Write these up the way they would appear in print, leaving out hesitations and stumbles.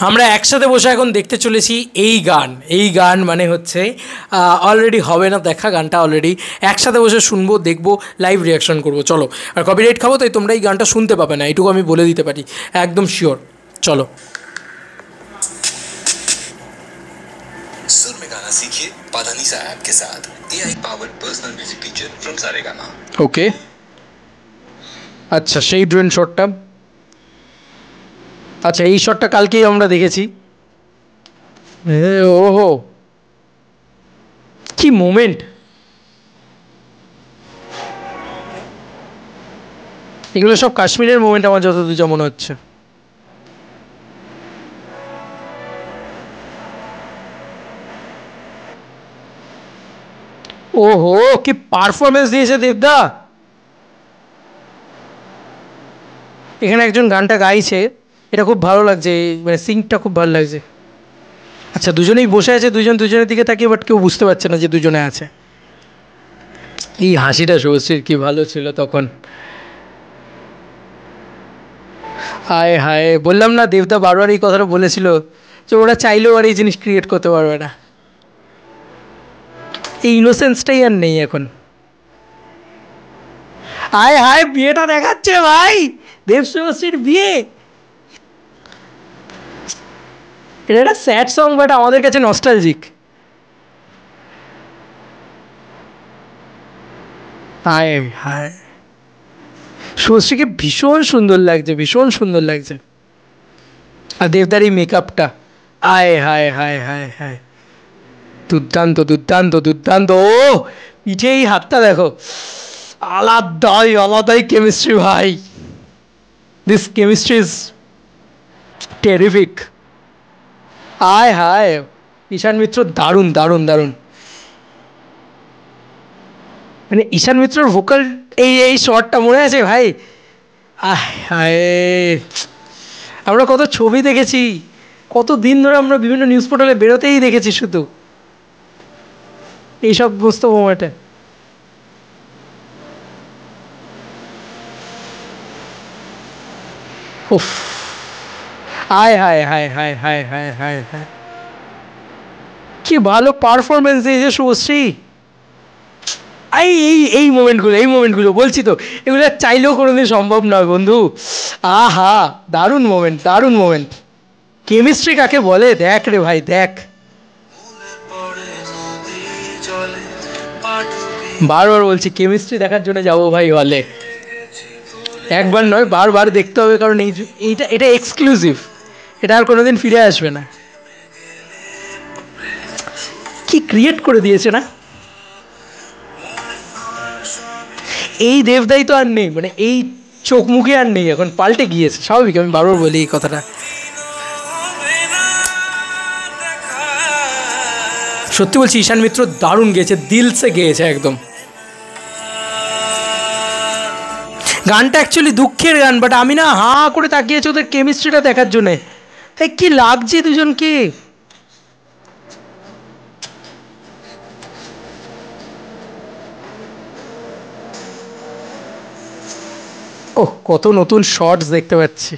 আমরা একসাথে বসে এখন দেখতে চলেছি এই গান মানে হচ্ছে অলরেডি হবে না দেখা, গানটা অলরেডি একসাথে বসে শুনবো, দেখবো, লাইভ রিয়াকশন করবো। চলো, আর কপিরাইট খাবো, তাই তোমরা এই গানটা শুনতে পাবে না, এইটুকু আমি বলে দিতে পারি, একদম শিওর। চলো। सुर में गाना सीखिए पाधानीसा ऐप के साथ। AI powered personal music teacher from Saregama. Okay, আচ্ছা সেই ড্রোন শটটা, আচ্ছা এই শটটা কালকেই আমরা দেখেছি। ওহো কি মোমেন্ট! এগুলো সব কাশ্মীরের মোমেন্ট আমার যতদূর যা মনে হচ্ছে। ওহো কি পারফরমেন্স দিয়েছে দেবদা। এখানে একজন গানটা গাইছে, এটা খুব ভালো লাগছে, মানে সিঙ্কটা খুব ভালো লাগছে। আচ্ছা দুজনেই বসে আছে, দুজন দুজনের দিকে তাকিয়ে, বাট কেউ বুঝতে পারছে না যে দুজনে আছে। এই হাসিটা শুভশ্রীর কি ভালো ছিল তখন। হায় হায়, বললাম না দেবদা বারবার এই কথাটা বলেছিল যে ওরা চাইলেও আর এই জিনিস ক্রিয়েট করতে পারবে না। এই ইনোসেন্সটাই আর নেই এখন। হায় হায়, বিয়েটা দেখাচ্ছে ভাই, দেব শুভশ্রীর বিয়ে। এটা একটা স্যাড সং, বাট আমাদের কাছে নস্টালজিক। হায় হায়, শুভশ্রীকে ভীষণ সুন্দর লাগছে, ভীষণ সুন্দর লাগছে। আর দেবদার এই মেকআপটা, আয় হায় হায় হায় হায়, দুর্দান্ত দুর্দান্ত দুর্দান্ত। ও পিঠে এই হাতটা দেখো, আলাদাই আলাদাই কেমিস্ট্রি ভাই। This chemistry is terrific. Hi hi, Ishaan Mitra দারুণ দারুণ দারুণ। মানে ঈশান মিত্রর ভোকাল এই এই শটটা মনে আছে ভাই? আহ হায়, আমরা কত ছবি দেখেছি, কত দিন ধরে আমরা বিভিন্ন নিউজ পোর্টালে বেরোতেই দেখেছি শুধু এই সমস্ত মোমেন্টে। উফ, হায় হায় হায় হায় হায় হায় হায় হায়, কি ভালো পারফরমেন্স দিয়েছে শুভশ্রী। এই এই এই মোমেন্টগুলো বলছি তো, এগুলো চাইলেও কোনোদিন সম্ভব নয় বন্ধু। আহা, দারুণ মোমেন্ট, দারুণ মোমেন্ট। কেমিস্ট্রি কাকে বলে দেখ রে ভাই, দেখ। বারবার বলছি কেমিস্ট্রি দেখার জন্য যাবো ভাই হলে, একবার নয় বারবার দেখতে হবে, কারণ এইটা এটা এক্সক্লুসিভ, এটা আর কোনোদিন ফিরে আসবে না। কি ক্রিয়েট করে দিয়েছে না এই দেবদাই, তো আর নেই, মানে এই চোখ মুখে আর নেই, এখন পাল্টে গিয়েছে, স্বাভাবিক। আমি বারবার বলি এই কথাটা। সত্যি বলছি, ঈশান মিত্র দারুণ গেয়েছে, দিল সে গেয়েছে একদম। গানটা অ্যাকচুয়ালি দুঃখের গান, বাট আমি না হাঁ করে তাকিয়েছি ওদের কেমিস্ট্রিটা দেখার জন্যে। এই কি লাগছে দুজনকে। ওহ, কত নতুন শর্টস দেখতে পাচ্ছি।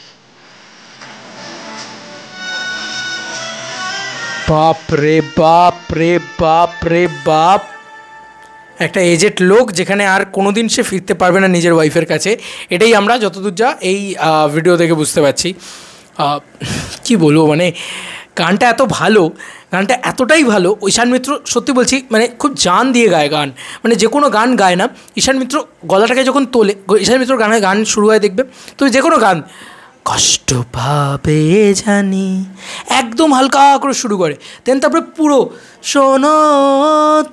বাপ রে বাপ রে বাপ রে বাপ, একটা এজেড লোক যেখানে আর কোনোদিন সে ফিরতে পারবে না নিজের ওয়াইফের কাছে, এটাই আমরা যতদূর যা এই ভিডিও থেকে বুঝতে পারছি। কি বলবো, মানে গানটা এত ভালো, গানটা এতটাই ভালো। ঈশান মিত্র সত্যি বলছি মানে খুব জান দিয়ে গায় গান, মানে যে কোনো গান গায় না ঈশান মিত্র, গলাটাকে যখন তোলে, ঈশান মিত্র গান শুরু হয় দেখবে তো, যে কোনো গান কষ্ট ভাবে জানি একদম হালকা করে শুরু করে, দেন তারপরে পুরো শোনো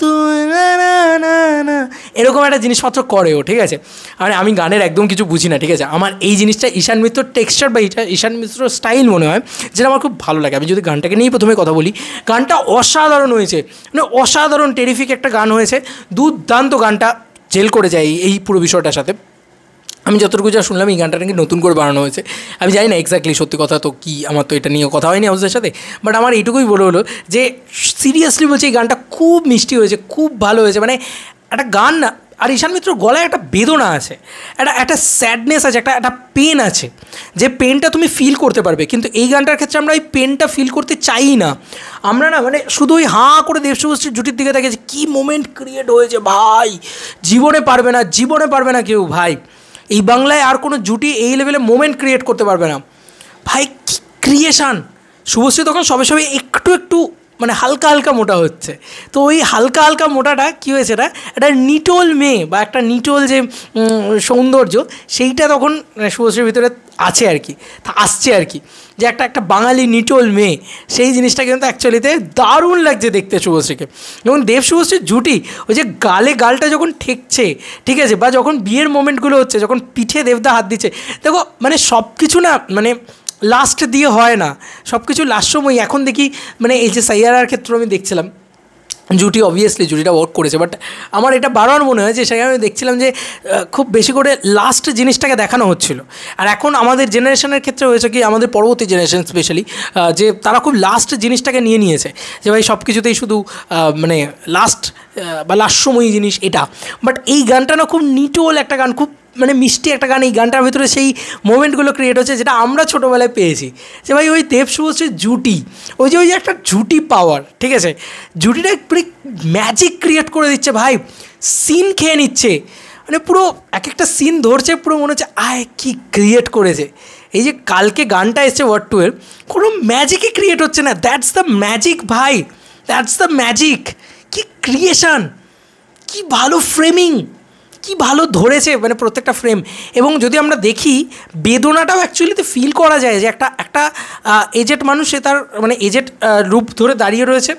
তুই না না না না এরকম একটা জিনিসপত্র করে ও, ঠিক আছে। মানে আমি গানের একদম কিছু বুঝি না, ঠিক আছে, আমার এই জিনিসটা ঈশান মিত্রর টেক্সচার বা ঈশান মিত্রর স্টাইল মনে হয়, যেটা আমার খুব ভালো লাগে। আমি যদি গানটাকে নিয়েই প্রথমে কথা বলি, গানটা অসাধারণ হয়েছে, মানে অসাধারণ টেরিফিক একটা গান হয়েছে, দুর্দান্ত। গানটা জেল করে যায় এই পুরো বিষয়টার সাথে। আমি যতটুকু যা শুনলাম এই গানটা নাকি নতুন করে বানানো হয়েছে, আমি জানি না এক্স্যাক্টলি সত্যি কথা তো কি, আমার তো এটা নিয়ে কথা হয়নি আমাদের সাথে, বাট আমার এইটুকুই বলে হলো যে সিরিয়াসলি বলছি এই গানটা খুব মিষ্টি হয়েছে, খুব ভালো হয়েছে। মানে একটা গান না, আর ঈশান মিত্রর গলায় একটা বেদনা আছে, একটা স্যাডনেস আছে, একটা পেন আছে, যে পেনটা তুমি ফিল করতে পারবে। কিন্তু এই গানটার ক্ষেত্রে আমরা ওই পেনটা ফিল করতে চাই না। আমরা না মানে শুধু ওই হাঁ করে দেব শুভশ্রীর জুটির দিকে দেখেছি, কী মোমেন্ট ক্রিয়েট হয়েছে ভাই, জীবনে পারবে না কেউ ভাই। এই বাংলায় আর কোনো জুটি এই লেভেলে মোমেন্ট ক্রিয়েট করতে পারবে না ভাই। কী ক্রিয়েশান! শুভশ্রী তখন সবে একটু মানে হালকা মোটা হচ্ছে। তো ওই হালকা মোটাটা কী হয়েছে, একটা নিটোল মেয়ে বা একটা নিটোল যে সৌন্দর্য, সেইটা তখন শুভশ্রীর ভিতরে আছে আর কি, আসছে আর কি, যে একটা বাঙালি নিটোল মেয়ে, সেই জিনিসটা কিন্তু অ্যাকচুয়ালিতে দারুণ লাগছে দেখতে শুভশ্রীকে। এবং দেব শুভশ্রীর জুটি, ওই যে গালটা যখন ঠেকছে, ঠিক আছে, বা যখন বিয়ের মোমেন্টগুলো হচ্ছে, যখন পিঠে দেবদা হাত দিচ্ছে, দেখো মানে সব কিছু না মানে লাস্ট দিয়ে হয় না, সব কিছু লাস্ট সময়। এখন দেখি মানে এই যে সাইয়ারার ক্ষেত্রে আমি দেখছিলাম জুটি, অবভিয়াসলি জুটিটা ওয়ার্ক করেছে, বাট আমার এটা বারবার মনে হয় যে সেখানে আমি দেখছিলাম যে খুব বেশি করে লাস্ট জিনিসটাকে দেখানো হচ্ছিল। আর এখন আমাদের জেনারেশনের ক্ষেত্রে হয়েছে কি, আমাদের পরবর্তী জেনারেশন স্পেশালি, যে তারা খুব লাস্ট জিনিসটাকে নিয়েছে, যে ভাই সব কিছুতেই শুধু মানে লাস্ট বা লাস্টময়ী জিনিস এটা। বাট এই গানটা না খুব নিটোল একটা গান, খুব মানে মিষ্টি একটা গান। এই গানটার ভিতরে সেই মোমেন্টগুলো ক্রিয়েট হচ্ছে যেটা আমরা ছোটোবেলায় পেয়েছি, যে ভাই ওই দেব শুভশ্রীর জুটি, ওই যে একটা জুটি পাওয়ার, ঠিক আছে, জুটিটা পুরো ম্যাজিক ক্রিয়েট করে দিচ্ছে ভাই, সিন খেয়ে নিচ্ছে, মানে পুরো একটা সিন ধরছে, পুরো মনে হচ্ছে আয় কী ক্রিয়েট করেছে। এই যে কালকে গানটা এসছে ওয়ার্ড 12, কোনো ম্যাজিকই ক্রিয়েট হচ্ছে না, দ্যাটস দ্য ম্যাজিক ভাই, দ্যাটস দ্য ম্যাজিক। কী ক্রিয়েশান, কী ভালো ফ্রেমিং, কী ভালো ধরেছে মানে প্রত্যেকটা ফ্রেম। এবং যদি আমরা দেখি বেদনাটাও অ্যাকচুয়ালিতে ফিল করা যায়, যে একটা এজেড মানুষ, সে তার মানে এজেড রূপ ধরে দাঁড়িয়ে রয়েছে,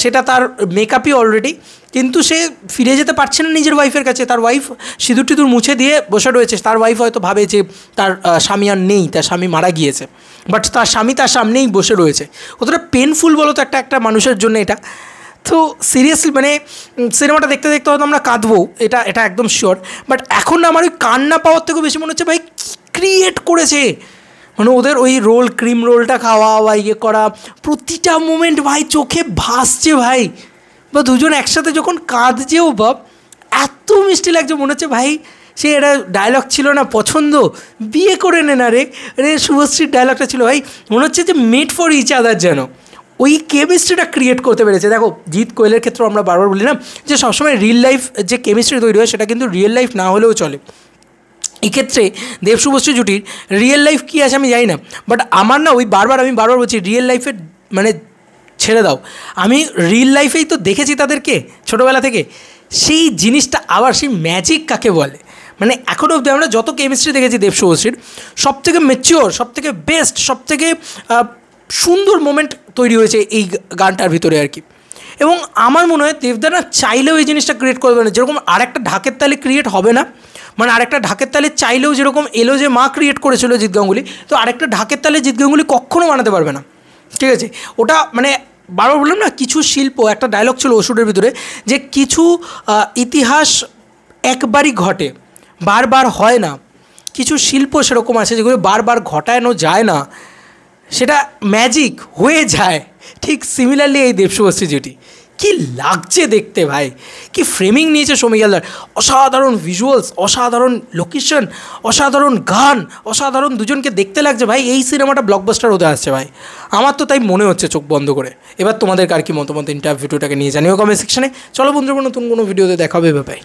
সেটা তার মেকআপই অলরেডি, কিন্তু সে ফিরে যেতে পারছে না নিজের ওয়াইফের কাছে। তার ওয়াইফ সিঁদুর টিঁদুর মুছে দিয়ে বসে রয়েছে, তার ওয়াইফ হয়তো ভাবে যে তার স্বামী আর নেই, তার স্বামী মারা গিয়েছে, বাট তার স্বামী তার সামনেই বসে রয়েছে। কতটা পেনফুল বলো তো একটা মানুষের জন্য এটা। তো সিরিয়াসলি মানে সিনেমাটা দেখতে হয়তো আমরা কাঁদবো, এটা একদম শিওর। বাট এখন আমার ওই কান্না পাওয়ার থেকেও বেশি মনে হচ্ছে ভাই ক্রিয়েট করেছে, মানে ওদের ওই ক্রিম রোলটা খাওয়া বা ইয়ে করা, প্রতিটা মোমেন্ট ভাই চোখে ভাসছে ভাই, বা দুজন একসাথে যখন কাঁদছেও বা এত মিষ্টি লাগছে, মনে হচ্ছে ভাই সে এটা ডায়লগ ছিল না পছন্দ, বিয়ে করে নে না রে, শুভশ্রীর ডায়লগটা ছিল ভাই, মনে হচ্ছে যে মেড ফর ইচ আদার, যেন ওই কেমিস্ট্রিটা ক্রিয়েট করতে পেরেছে। দেখো জিৎ কোয়েলের ক্ষেত্রে আমরা বারবার বলি না যে সবসময় রিয়েল লাইফ যে কেমিস্ট্রি তৈরি হয় সেটা কিন্তু রিয়েল লাইফ না হলেও চলে। এক্ষেত্রে দেব শুভশ্রী জুটির রিয়েল লাইফ কী আছে আমি জানি না, বাট আমার না ওই আমি বারবার বলছি রিয়েল লাইফের মানে ছেড়ে দাও, আমি রিয়েল লাইফেই তো দেখেছি তাদেরকে ছোটোবেলা থেকে, সেই জিনিসটা আবার সেই ম্যাজিক কাকে বলে। মানে এখনও অবধি আমরা যত কেমিস্ট্রি দেখেছি দেব শুভশ্রীর, সবথেকে ম্যাচিওর, সবথেকে বেস্ট, সবথেকে সুন্দর মোমেন্ট তৈরি হয়েছে এই গানটার ভিতরে আর কি। এবং আমার মনে হয় দেবদানা চাইলেও এই জিনিসটা ক্রিয়েট করবে না, যেরকম আরেকটা ঢাকের তালে ক্রিয়েট হবে না, মানে আরেকটা ঢাকের তালে চাইলেও যেরকম এলো যে মা ক্রিয়েট করেছিল জিৎ গাঙ্গুলি, তো আরেকটা ঢাকের তালে জিৎ গাঙ্গুলি কখনও বানাতে পারবে না, ঠিক আছে। ওটা মানে বারবার বললাম না, কিছু শিল্প, একটা ডায়লগ ছিল ওষুধের ভিতরে, যে কিছু ইতিহাস একবারই ঘটে, বারবার হয় না। কিছু শিল্প সেরকম আছে যেগুলো বারবার ঘটানো যায় না, সেটা ম্যাজিক হয়ে যায়। ঠিক সিমিলারলি এই দেব শুভশ্রী জুটি, কী লাগছে দেখতে ভাই, কি ফ্রেমিং নিয়েছে সৌমিক হালদার, অসাধারণ ভিজুয়ালস, অসাধারণ লোকেশন, অসাধারণ গান, অসাধারণ দুজনকে দেখতে লাগছে ভাই। এই সিনেমাটা ব্লকবাস্টার হতে আসছে ভাই, আমার তো তাই মনে হচ্ছে চোখ বন্ধ করে। এবার তোমাদের কার কি মতামত ভিডিওটাকে নিয়ে জানিও কমেন্ট সেকশনে। চলো বন্ধুরা, নতুন কোনো ভিডিওতে দেখা হবে, বাই।